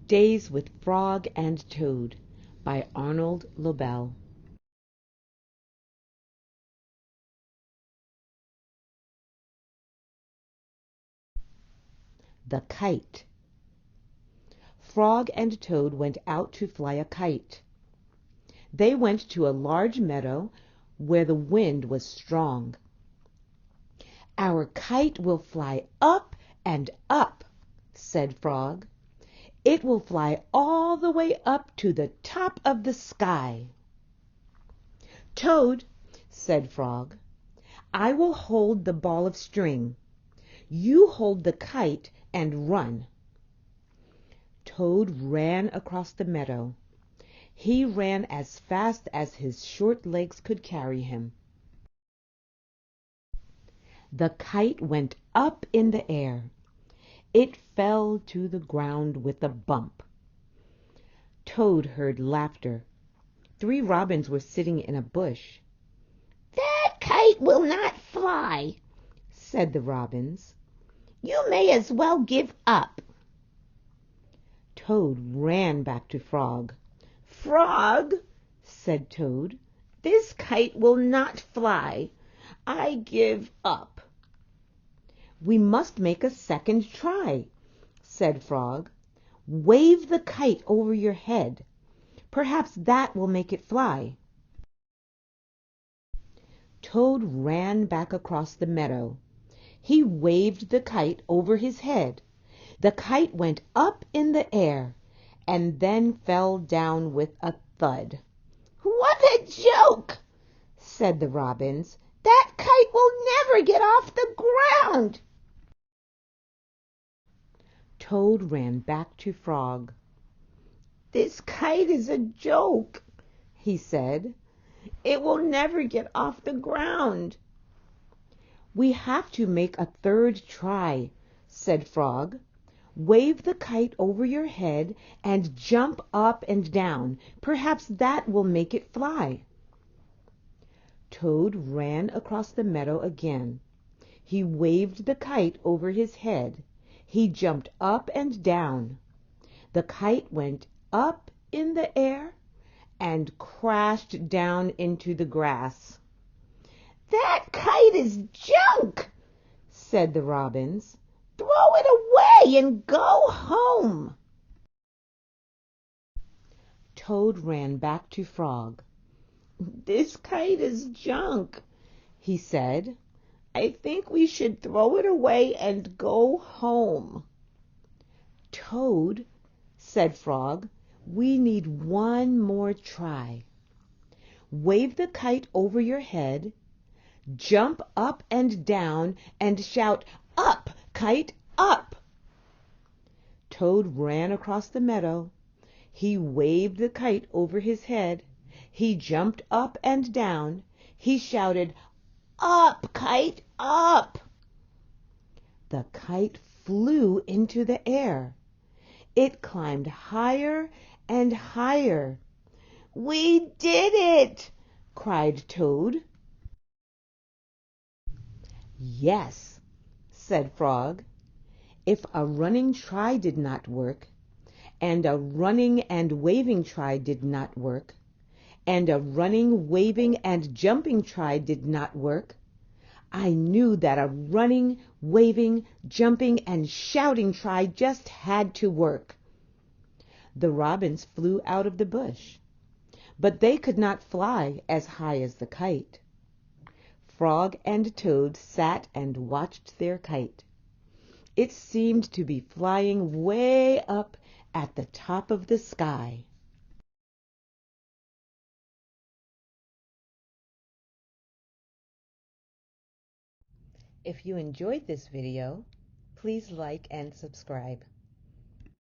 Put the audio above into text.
Days with Frog and Toad by Arnold Lobel. The Kite. Frog and Toad went out to fly a kite. They went to a large meadow where the wind was strong. "Our kite will fly up and up," said Frog. "It will fly all the way up to the top of the sky." "Toad," said Frog, "I will hold the ball of string. You hold the kite and run." Toad ran across the meadow. He ran as fast as his short legs could carry him. The kite went up in the air. It fell to the ground with a bump. Toad heard laughter. 3 robins were sitting in a bush. "That kite will not fly," said the robins. "You may as well give up." Toad ran back to Frog. "Frog," said Toad, "this kite will not fly. I give up." "We must make a second try," said Frog. "Wave the kite over your head. Perhaps that will make it fly." Toad ran back across the meadow. He waved the kite over his head. The kite went up in the air and then fell down with a thud. "What a joke!" said the robins. "That kite will never get off the ground." Toad ran back to Frog. "This kite is a joke," he said. "It will never get off the ground." "We have to make a third try," said Frog. "Wave the kite over your head and jump up and down. Perhaps that will make it fly." Toad ran across the meadow again. He waved the kite over his head. He jumped up and down. The kite went up in the air and crashed down into the grass. "That kite is junk," said the robins. "Throw it away and go home." Toad ran back to Frog. "This kite is junk," he said. "I think we should throw it away and go home." "Toad," said Frog, "we need one more try. Wave the kite over your head, jump up and down, and shout, 'Up, kite, up!'" Toad ran across the meadow. He waved the kite over his head. He jumped up and down. He shouted, "Up, kite, up!" The kite flew into the air. It climbed higher and higher. "We did it!" cried Toad. "Yes," said Frog. "If a running try did not work, and a running and waving try did not work, and a running, waving, and jumping try did not work, I knew that a running, waving, jumping, and shouting try just had to work." The robins flew out of the bush, but they could not fly as high as the kite. Frog and Toad sat and watched their kite. It seemed to be flying way up at the top of the sky. If you enjoyed this video, please like and subscribe.